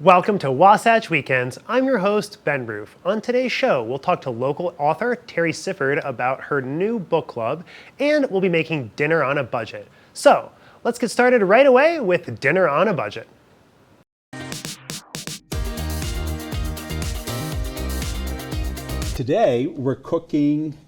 Welcome to Wasatch Weekends. I'm your host, Ben Roof. On today's show, we'll talk to local author Terry Sidford about her new book club, and we'll be making dinner on a budget. So, let's get started right away with Dinner on a Budget. Today, we're cooking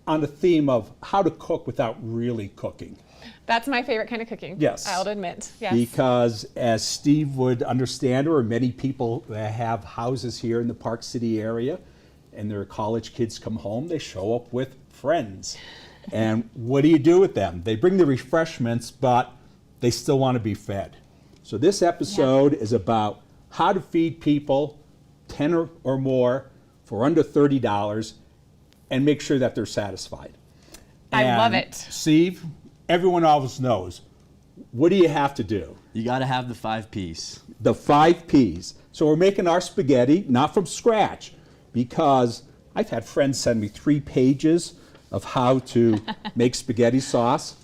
on the theme of how to cook without really cooking. That's my favorite kind of cooking. Yes. I'll admit. Yes. Because as Steve would understand, or many people that have houses here in the Park City area, and their college kids come home, they show up with friends. And what do you do with them? They bring the refreshments, but they still want to be fed. So this episode is about how to feed people 10 or more for under $30 and make sure that they're satisfied. I love it. Steve, everyone always knows, what do you have to do? You got to have the 5 Ps. The 5 Ps. So we're making our spaghetti, not from scratch, because I've had friends send me 3 pages of how to make spaghetti sauce.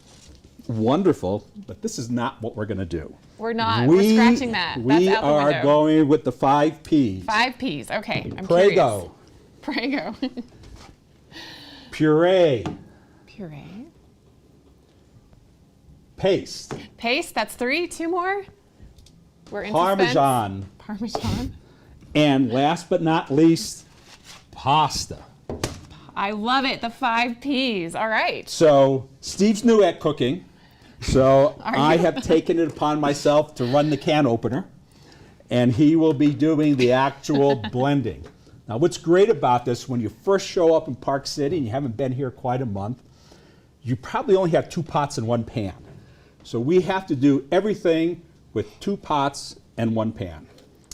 Wonderful, but this is not what we're going to do. We're not. We're scratching that. That's We out the are window. going with the 5 Ps. 5 Ps. Okay. I'm Prego. curious. Prego. Puree. Puree. Paste. Paste. That's 3. 2 more. We're in Parmesan. suspense. Parmesan. And last but not least, pasta. I love it. The 5 Ps. All right. So Steve's new at cooking, so Are I you? have taken it upon myself to run the can opener, and he will be doing the actual blending. Now what's great about this, when you first show up in Park City and you haven't been here quite a month, you probably only have 2 pots and 1 pan. So we have to do everything with 2 pots and 1 pan.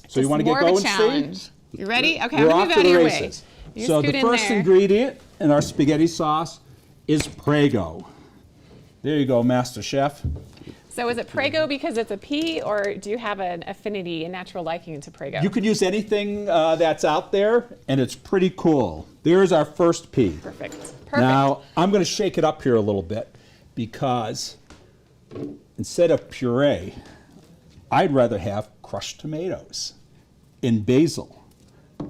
So you want to get going, Steve? You ready? Okay, We're I'm off going to to move out the of your races. way. You So scoot the in first there. ingredient in our spaghetti sauce is Prego. There you go, Master Chef. So is it Prego because it's a pea, or do you have an affinity and natural liking to Prego? You could use anything that's out there, and it's pretty cool. There's our first pea. Perfect. Perfect. Now, I'm going to shake it up here a little bit, because instead of puree, I'd rather have crushed tomatoes and basil.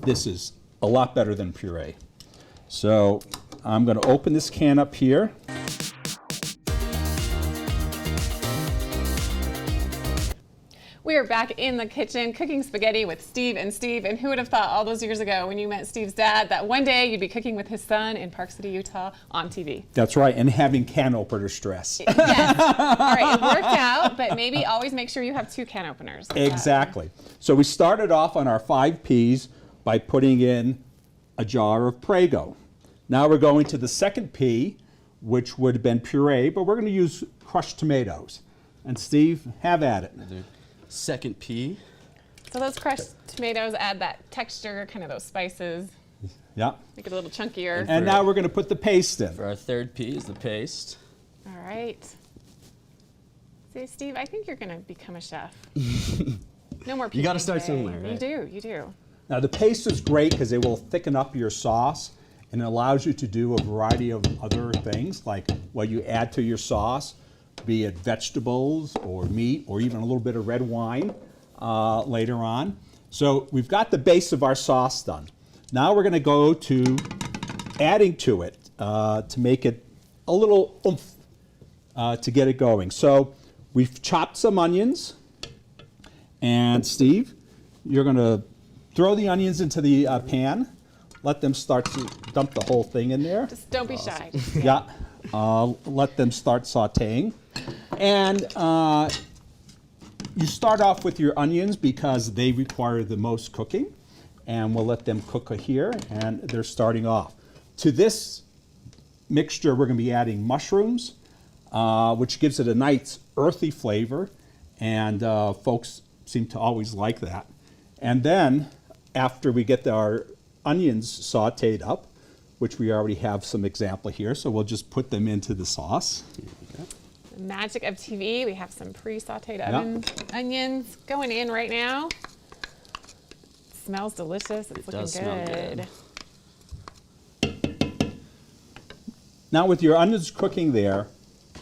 This is a lot better than puree. So I'm going to open this can up here. We are back in the kitchen cooking spaghetti with Steve. And who would have thought all those years ago when you met Steve's dad that one day you'd be cooking with his son in Park City, Utah on TV? That's right, and having can opener stress. Yes. All right, it worked out, but maybe always make sure you have 2 can openers. Exactly. So we started off on our 5 Ps by putting in a jar of Prego. Now we're going to the second P, which would have been puree, but we're going to use crushed tomatoes. And Steve, have at it. Second P. So those crushed tomatoes add that texture, kind of those spices, Yeah. make it a little chunkier. And now we're going to put the paste in. For our third P is the paste. All right. See, Steve, I think you're going to become a chef. No more You gotta peeking start today. somewhere, right? You do. Now the paste is great because it will thicken up your sauce, and it allows you to do a variety of other things, like what you add to your sauce, be it vegetables or meat or even a little bit of red wine later on. So we've got the base of our sauce done. Now we're going to go to adding to it to make it a little oomph to get it going. So we've chopped some onions, and Steve, you're going to throw the onions into the pan. Let them start to dump the whole thing in there. Just don't be shy. Yeah. Let them start sauteing. And you start off with your onions because they require the most cooking. And we'll let them cook here, and they're starting off. To this mixture, we're going to be adding mushrooms, which gives it a nice earthy flavor. And folks seem to always like that. And then, after we get our onions sauteed up, which we already have some example here, so we'll just put them into the sauce. The magic of TV. We have some pre-sauteed onions going in right now. Smells delicious. It's looking does smell good. Now with your onions cooking there,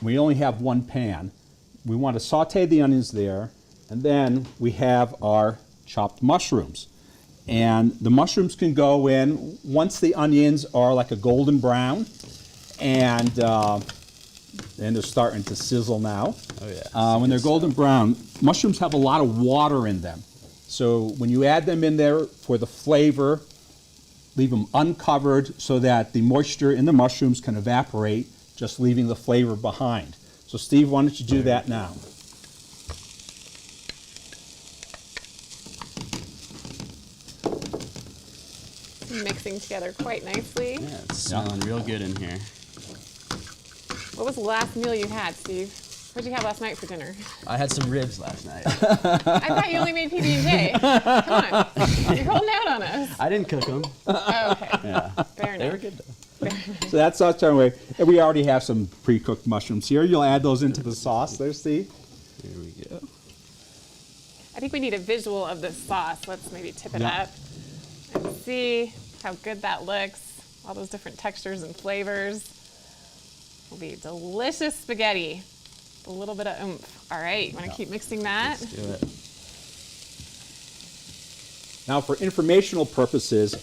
we only have 1 pan. We want to saute the onions there, And then we have our chopped mushrooms. And the mushrooms can go in once the onions are like a golden brown, and they're starting to sizzle now. Oh yeah. When they're golden brown, mushrooms have a lot of water in them. So when you add them in there for the flavor, leave them uncovered so that the moisture in the mushrooms can evaporate, just leaving the flavor behind. So Steve, why don't you do that now? Mixing together quite nicely. Yeah, it's smelling real good in here. What was the last meal you had, Steve? What did you have last night for dinner? I had some ribs last night. I thought you only made PB&J. Come on, you're holding out on us. I didn't cook them. Oh, okay, Yeah, fair they were enough. good though. So that's our way. And we already have some pre-cooked mushrooms here. You'll add those into the sauce there, Steve. Here we go. I think we need a visual of this sauce. Let's maybe tip it Yeah. up and see how good that looks. All those different textures and flavors. Will be delicious spaghetti. A little bit of oomph. All right, you want to keep mixing that? Let's do it. Now, for informational purposes,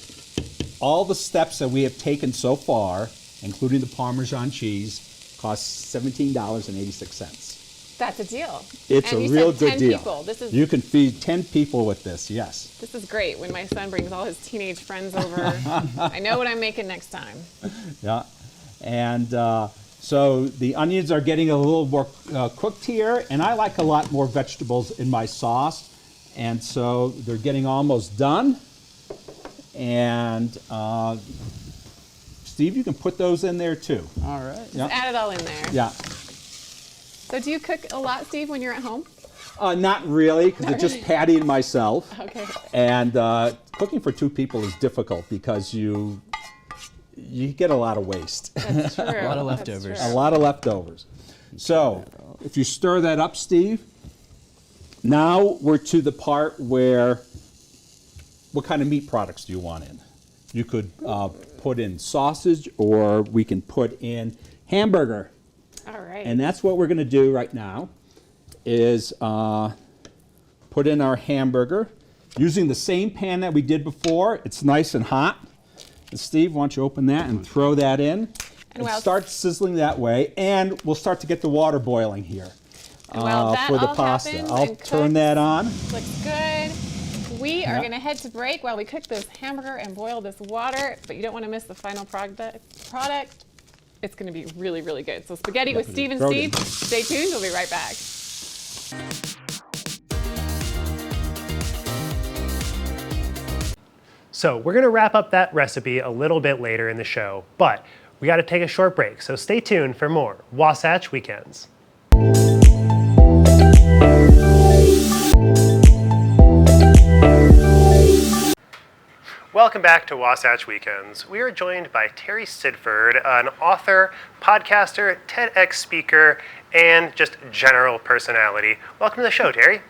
all the steps that we have taken so far, including the Parmesan cheese, cost $17.86. That's a deal. It's And a you real said good 10 deal. people. This is You can feed 10 people with this, yes. This is great when my son brings all his teenage friends over. I know what I'm making next time. Yeah. And so the onions are getting a little more cooked here, and I like a lot more vegetables in my sauce. And so they're getting almost done. And Steve, you can put those in there too. All right. Yeah. Add it all in there. Yeah. So do you cook a lot, Steve, when you're at home? Not really, because it's just Patty and myself. Okay. And cooking for two people is difficult because you get a lot of waste. That's true. A lot of That's leftovers. true. A lot of leftovers. So, if you stir that up, Steve, now we're to the part where, what kind of meat products do you want in? You could put in sausage, or we can put in hamburger. All right. And that's what we're going to do right now, is put in our hamburger using the same pan that we did before. It's nice and hot. And Steve, why don't you open that and throw that in? And while- start sizzling that way, and we'll start to get the water boiling here And while that for the all pasta. happens I'll and turn cooks, that on. Looks good. We are Yeah. going to head to break while we cook this hamburger and boil this water, but you don't want to miss the final product. It's going to be really, really good. So spaghetti with Steve and Throw it Steve. in. Stay tuned. We'll be right back. So we're going to wrap up that recipe a little bit later in the show, but we got to take a short break, so stay tuned for more Wasatch Weekends. Welcome back to Wasatch Weekends. We are joined by Terry Sidford, an author, podcaster, TEDx speaker, and just general personality. Welcome to the show, Terry.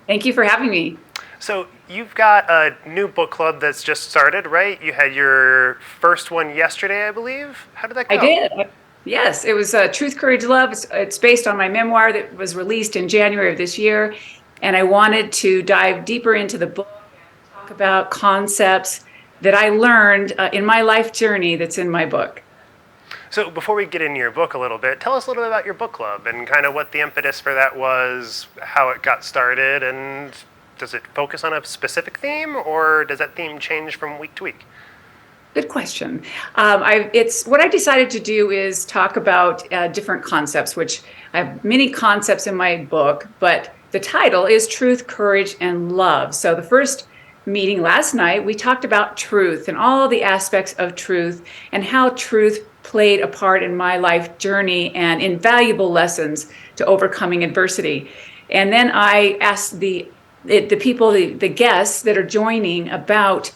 Thank you for having me. So you've got a new book club that's just started, right? You had your first one yesterday, I believe. How did that go? I did. Yes, it was Truth, Courage, Love. It's based on my memoir that was released in January of this year. And I wanted to dive deeper into the book and talk about concepts that I learned in my life journey that's in my book. So before we get into your book a little bit, tell us a little bit about your book club and kind of what the impetus for that was, how it got started, and does it focus on a specific theme, or does that theme change from week to week? Good question. It's what I decided to do is talk about different concepts, which I have many concepts in my book, but the title is Truth, Courage, and Love. So the first meeting last night, we talked about truth and all the aspects of truth and how truth played a part in my life journey and invaluable lessons to overcoming adversity. And then I asked the people, the guests that are joining about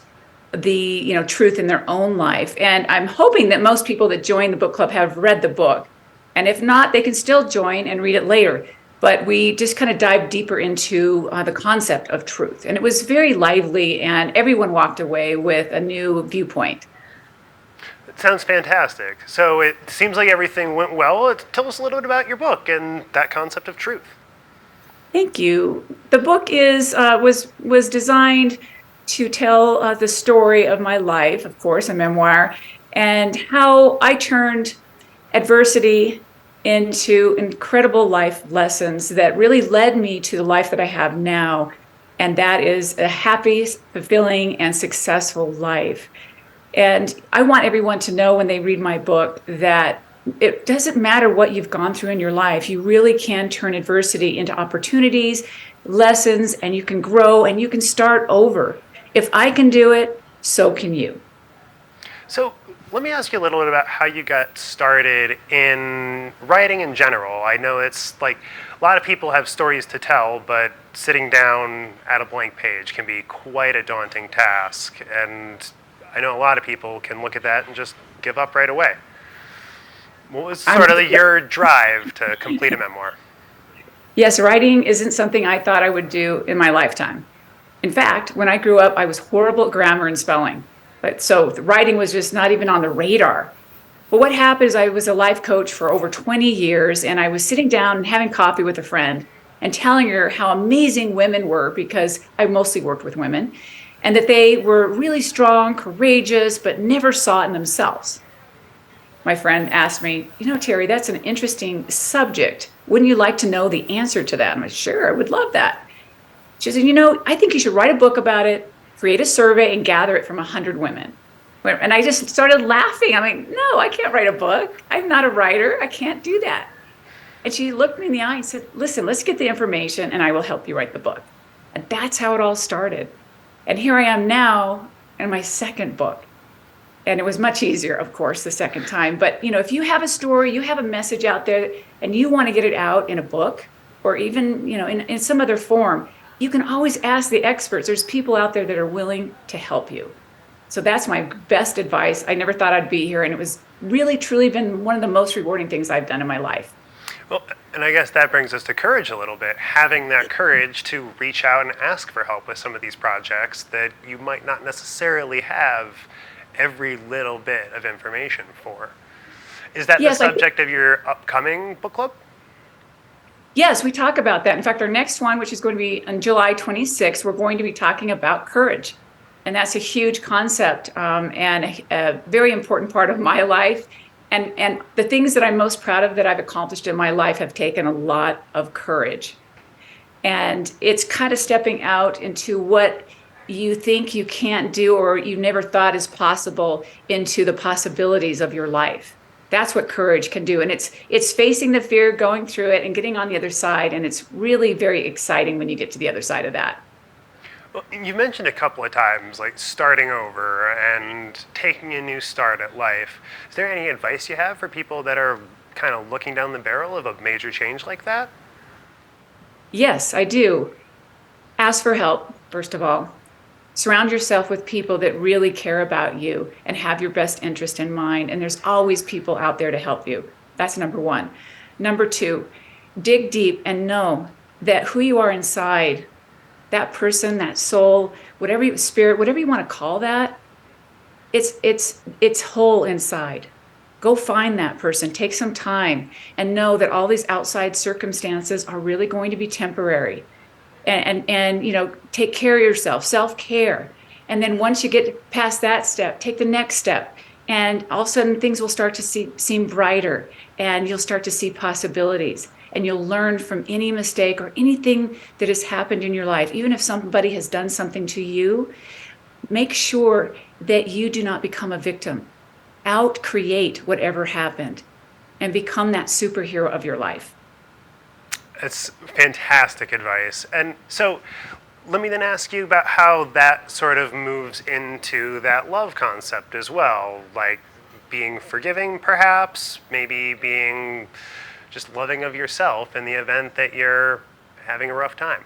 the truth in their own life. And I'm hoping that most people that join the book club have read the book. And if not, they can still join and read it later. But we just kind of dived deeper into the concept of truth. And it was very lively, and everyone walked away with a new viewpoint. It sounds fantastic. So it seems like everything went well. Tell us a little bit about your book and that concept of truth. Thank you. The book was designed to tell the story of my life, of course, a memoir, and how I turned adversity into incredible life lessons that really led me to the life that I have now. And that is a happy, fulfilling, and successful life. And I want everyone to know when they read my book that it doesn't matter what you've gone through in your life. You really can turn adversity into opportunities, lessons, and you can grow and you can start over. If I can do it, so can you. So let me ask you a little bit about how you got started in writing in general. I know it's like a lot of people have stories to tell, but sitting down at a blank page can be quite a daunting task. And I know a lot of people can look at that and just give up right away. What was sort of your drive to complete a memoir? Yes, writing isn't something I thought I would do in my lifetime. In fact, when I grew up, I was horrible at grammar and spelling. But so writing was just not even on the radar. But what happened is I was a life coach for over 20 years, and I was sitting down and having coffee with a friend and telling her how amazing women were, because I mostly worked with women, and that they were really strong, courageous, but never saw it in themselves. My friend asked me, Terry, that's an interesting subject. Wouldn't you like to know the answer to that? I'm like, sure, I would love that. She said, I think you should write a book about it, create a survey, and gather it from 100 women. And I just started laughing. I'm like, no, I can't write a book. I'm not a writer. I can't do that. And she looked me in the eye and said, listen, let's get the information and I will help you write the book. And that's how it all started. And here I am now in my second book. And it was much easier, of course, the second time. But, if you have a story, you have a message out there and you want to get it out in a book or even, in some other form, you can always ask the experts. There's people out there that are willing to help you. So that's my best advice. I never thought I'd be here. And it was really, truly been one of the most rewarding things I've done in my life. Well, and I guess that brings us to courage a little bit. Having that courage to reach out and ask for help with some of these projects that you might not necessarily have every little bit of information for. Is that the subject of your upcoming book club? Yes, we talk about that. In fact, our next one, which is going to be on July 26th, we're going to be talking about courage. And that's a huge concept and a very important part of my life. And the things that I'm most proud of that I've accomplished in my life have taken a lot of courage. And it's kind of stepping out into what you think you can't do or you never thought is possible into the possibilities of your life. That's what courage can do. And it's facing the fear, going through it, and getting on the other side. And it's really very exciting when you get to the other side of that. Well, you mentioned a couple of times, like starting over and taking a new start at life. Is there any advice you have for people that are kind of looking down the barrel of a major change like that? Yes, I do. Ask for help, first of all. Surround yourself with people that really care about you and have your best interest in mind. And there's always people out there to help you. That's number one. Number two, dig deep and know that who you are inside, that person, that soul, whatever spirit, whatever you want to call that, it's whole inside. Go find that person, take some time, and know that all these outside circumstances are really going to be temporary. And take care of yourself, self-care. And then once you get past that step, take the next step. And all of a sudden things will start to seem brighter and you'll start to see possibilities. And you'll learn from any mistake or anything that has happened in your life. Even if somebody has done something to you, make sure that you do not become a victim. Out-create whatever happened and become that superhero of your life. It's fantastic advice. And so let me then ask you about how that sort of moves into that love concept as well, like being forgiving perhaps, maybe being just loving of yourself in the event that you're having a rough time.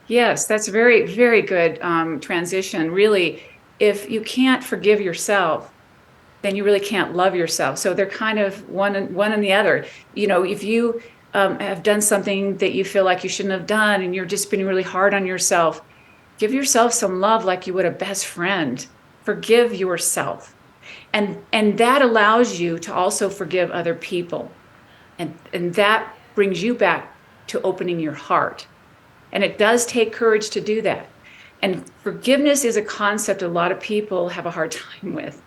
Yes, that's a very, very good transition. Really, if you can't forgive yourself, then you really can't love yourself. So they're kind of one and the other. If you have done something that you feel like you shouldn't have done and you're just being really hard on yourself, give yourself some love like you would a best friend. Forgive yourself. And that allows you to also forgive other people. And that brings you back to opening your heart. And it does take courage to do that. And forgiveness is a concept a lot of people have a hard time with.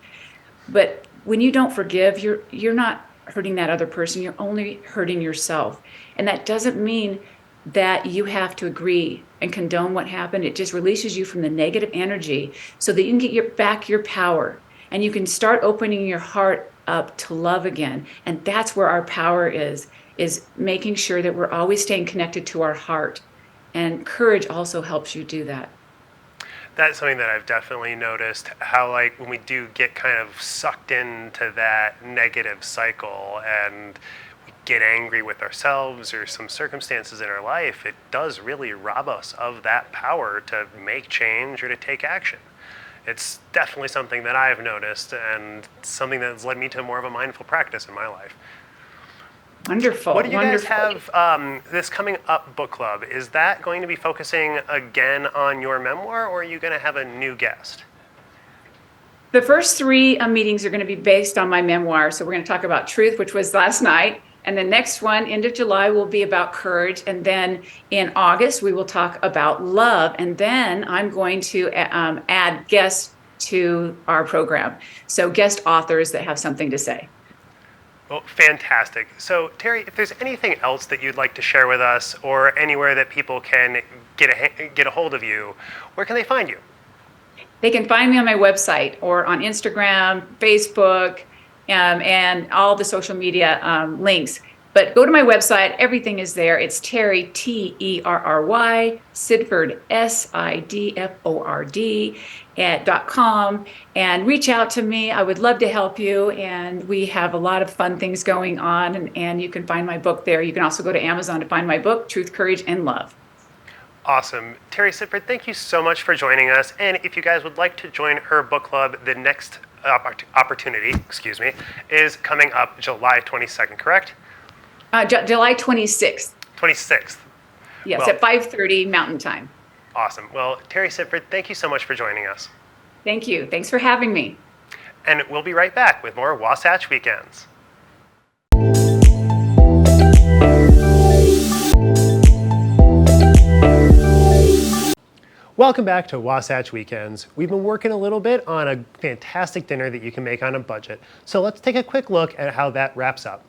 But when you don't forgive, you're not hurting that other person, you're only hurting yourself. And that doesn't mean that you have to agree and condone what happened. It just releases you from the negative energy so that you can get back your power and you can start opening your heart up to love again. And that's where our power is making sure that we're always staying connected to our heart. And courage also helps you do that. That's something that I've definitely noticed, how like when we do get kind of sucked into that negative cycle and we get angry with ourselves or some circumstances in our life, it does really rob us of that power to make change or to take action. It's definitely something that I've noticed and something that's led me to more of a mindful practice in my life. Wonderful. What do you guys wonderful. have this coming up book club? Is that going to be focusing again on your memoir, or are you going to have a new guest? The first three meetings are going to be based on my memoir. So we're going to talk about truth, which was last night. And the next one, end of July, will be about courage. And then in August, we will talk about love. And then I'm going to add guests to our program. So guest authors that have something to say. Well, fantastic. So, Terry, if there's anything else that you'd like to share with us or anywhere that people can get a hold of you, where can they find you? They can find me on my website or on Instagram, Facebook, and all the social media links. But go to my website. Everything is there. It's Terry, Terry, Sidford, Sidford, .com, and reach out to me. I would love to help you. And we have a lot of fun things going on. And you can find my book there. You can also go to Amazon to find my book, Truth, Courage, and Love. Awesome. Terry Sidford, thank you so much for joining us. And if you guys would like to join her book club, the next opportunity, is coming up July 22nd, correct? July 26th. 26th. Yes, Well, at 5:30 Mountain Time. Awesome. Well, Terry Sidford, thank you so much for joining us. Thank you. Thanks for having me. And we'll be right back with more Wasatch Weekends. Welcome back to Wasatch Weekends. We've been working a little bit on a fantastic dinner that you can make on a budget. So let's take a quick look at how that wraps up.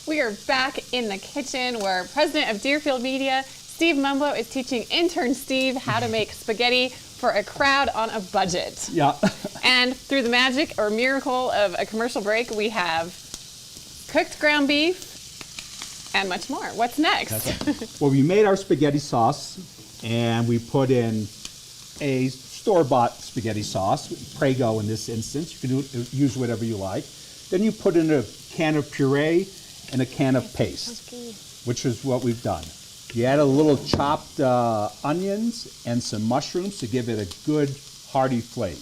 We are back in the kitchen where President of Deerfield Media, Steve Mumbo, is teaching intern Steve how to make spaghetti for a crowd on a budget. Yeah. And through the magic or miracle of a commercial break, we have cooked ground beef and much more. What's next? Well, we made our spaghetti sauce, and we put in a store-bought spaghetti sauce, Prego in this instance. You can use whatever you like. Then you put in a can of puree and a can of paste, which is what we've done. You add a little chopped onions and some mushrooms to give it a good hearty flavor.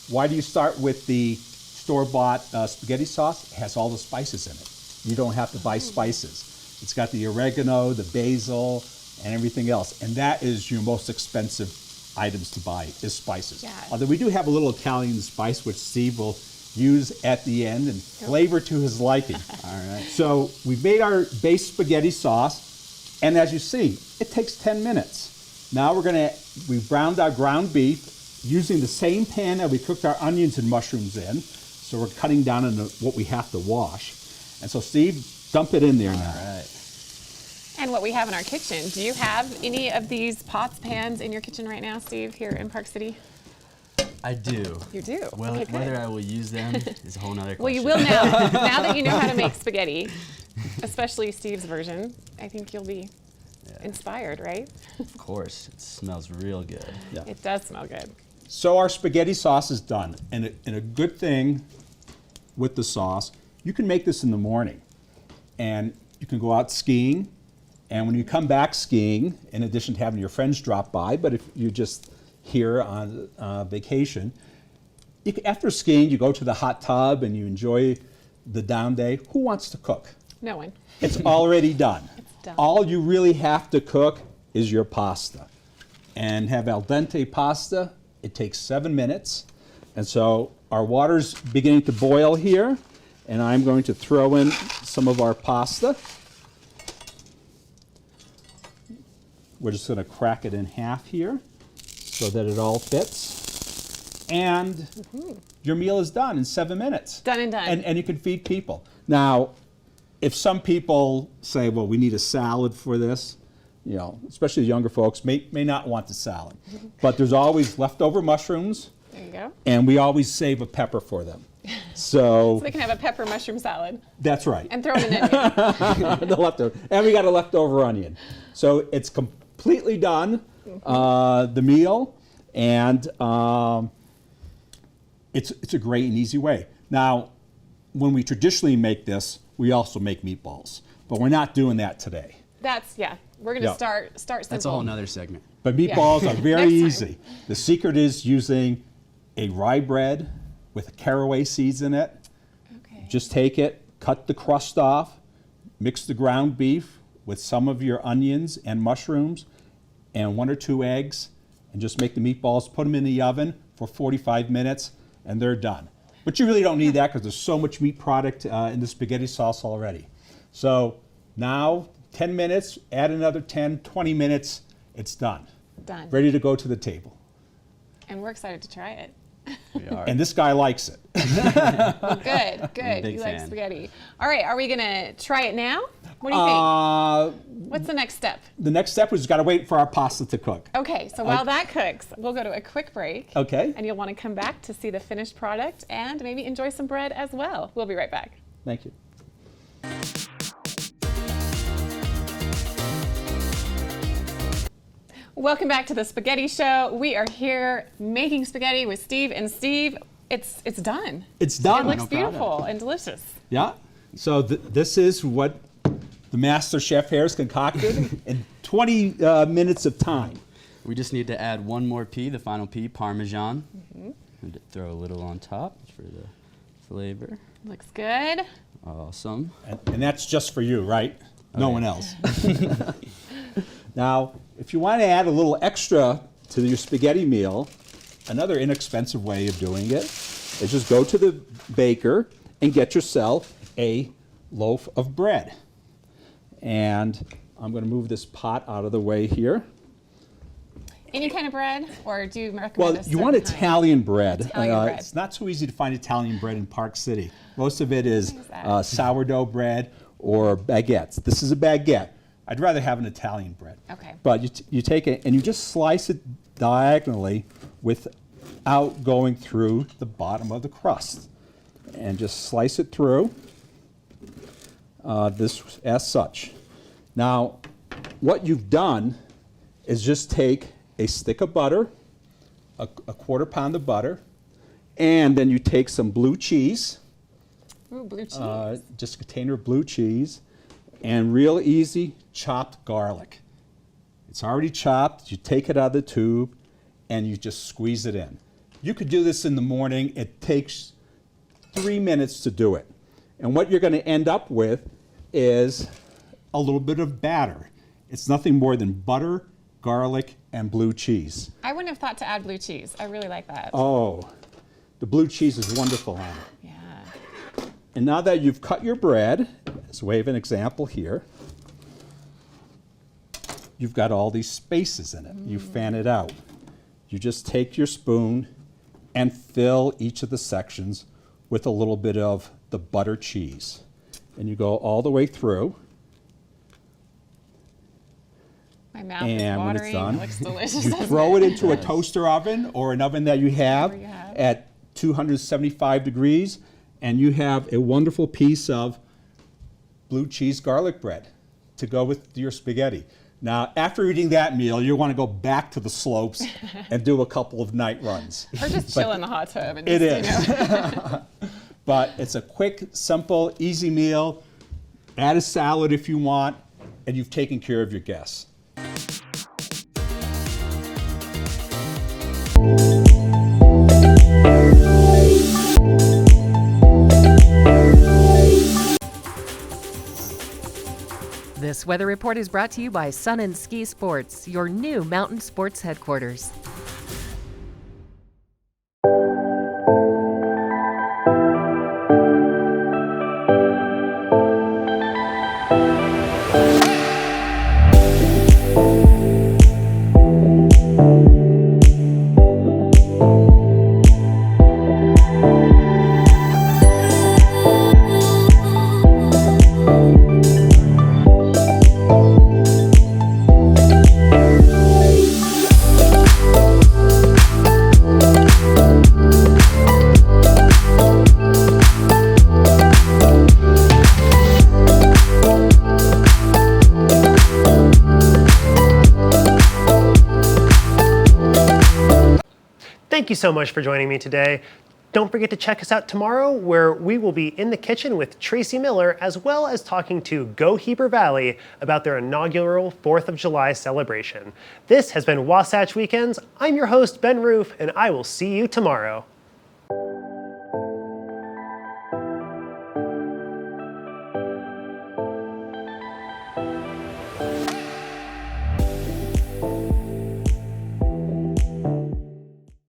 Why do you start with the store-bought spaghetti sauce? It has all the spices in it. You don't have to buy spices. It's got the oregano, the basil, and everything else. And that is your most expensive items to buy, is spices. Yeah. Although we do have a little Italian spice, which Steve will use at the end and flavor to his liking. All right. So we've made our base spaghetti sauce, and as you see, it takes 10 minutes. Now we've browned our ground beef using the same pan that we cooked our onions and mushrooms in. So we're cutting down on what we have to wash. And so Steve, dump it in there now. All right. And what we have in our kitchen. Do you have any of these pots, pans in your kitchen right now, Steve, here in Park City? I do. You do? Well, Okay, good. whether I will use them is a whole nother question. Well, you will now. Now that you know how to make spaghetti, especially Steve's version, I think you'll be inspired, right? Of course. It smells real good. Yeah. It does smell good. So our spaghetti sauce is done. And a good thing with the sauce, you can make this in the morning. And you can go out skiing. And when you come back skiing, in addition to having your friends drop by, but if you're just here on vacation, after skiing, you go to the hot tub and you enjoy the down day. Who wants to cook? No one. It's already done. It's done. All you really have to cook is your pasta. And have al dente pasta. It takes 7 minutes. And so our water's beginning to boil here, and I'm going to throw in some of our pasta. We're just going to crack it in half here so that it all fits. And your meal is done in 7 minutes. Done and done. And you can feed people. Now, if some people say, well, we need a salad for this, you know, especially the younger folks may not want the salad. But there's always leftover mushrooms. There you go. And we always save a pepper for them. So So they can have a pepper mushroom salad that's right. and throw in an onion. The leftover. And we got a leftover onion. So it's completely done, the meal, and it's a great and easy way. Now, when we traditionally make this, we also make meatballs, but we're not doing that today. We're going to Yeah. start simple. That's a whole nother segment. But meatballs are very Next time. easy. The secret is using a rye bread with caraway seeds in it. Okay. Just take it, cut the crust off, mix the ground beef with some of your onions and mushrooms and 1 or 2 eggs, and just make the meatballs, put them in the oven for 45 minutes, and they're done. But you really don't need that because there's so much meat product in the spaghetti sauce already. So now, 10 minutes, add another 10, 20 minutes, it's done. Done. Ready to go to the table. And we're excited to try it. We are. And this guy likes it. Well, good. big You like fan. spaghetti. All right, are we going to try it now? What do you think? What's the next step? The next step is got to wait for our pasta to cook. Okay, so while that cooks, we'll go to a quick break. Okay. And you'll want to come back to see the finished product and maybe enjoy some bread as well. We'll be right back. Thank you. Welcome back to the Spaghetti Show. We are here making spaghetti with Steve. And Steve, it's done. It's done. It looks No problem. beautiful and delicious. Yeah. So this is what the master chef here has concocted in 20 minutes of time. We just need to add one more P, the final P, Parmesan. And throw a little on top for the flavor. Looks good. Awesome. And that's just for you, right? No yeah. one else. Now, if you want to add a little extra to your spaghetti meal, another inexpensive way of doing it is just go to the baker and get yourself a loaf of bread. And I'm going to move this pot out of the way here. Any kind of bread, or do you recommend Well, a you want certain kind? Italian bread. Italian bread. It's not so easy to find Italian bread in Park City. Most of it is What is that? sourdough bread or baguettes. This is a baguette. I'd rather have an Italian bread. Okay. But you take it and you just slice it diagonally without going through the bottom of the crust. And just slice it through this as such. Now, what you've done is just take a stick of butter, a quarter pound of butter, and then you take some blue cheese, Ooh, blue cheese. just a container of blue cheese, and real easy chopped garlic. It's already chopped. You take it out of the tube, and you just squeeze it in. You could do this in the morning. It takes 3 minutes to do it. And what you're going to end up with is a little bit of batter. It's nothing more than butter, garlic, and blue cheese. I wouldn't have thought to add blue cheese. I really like that. Oh, the blue cheese is wonderful on it. Yeah. And now that you've cut your bread, as a way of an example here, you've got all these spaces in it. You fan it out. You just take your spoon and fill each of the sections with a little bit of the butter cheese. And you go all the way through. My mouth And is when it's watering. done, It looks delicious. You doesn't throw it? it into a toaster oven or an oven that you have Whatever you have. at 275 degrees, and you have a wonderful piece of blue cheese garlic bread to go with your spaghetti. Now, after eating that meal, you want to go back to the slopes and do a couple of night runs. Or just chill in the hot tub. And It just, is. But it's a quick, simple, easy meal. Add a salad if you want, and you've taken care of your guests. This weather report is brought to you by Sun and Ski Sports, your new mountain sports headquarters. Thank you so much for joining me today. Don't forget to check us out tomorrow, where we will be in the kitchen with Tracy Miller, as well as talking to Go Heber Valley about their inaugural 4th of July celebration. This has been Wasatch Weekends. I'm your host, Ben Roof, and I will see you tomorrow.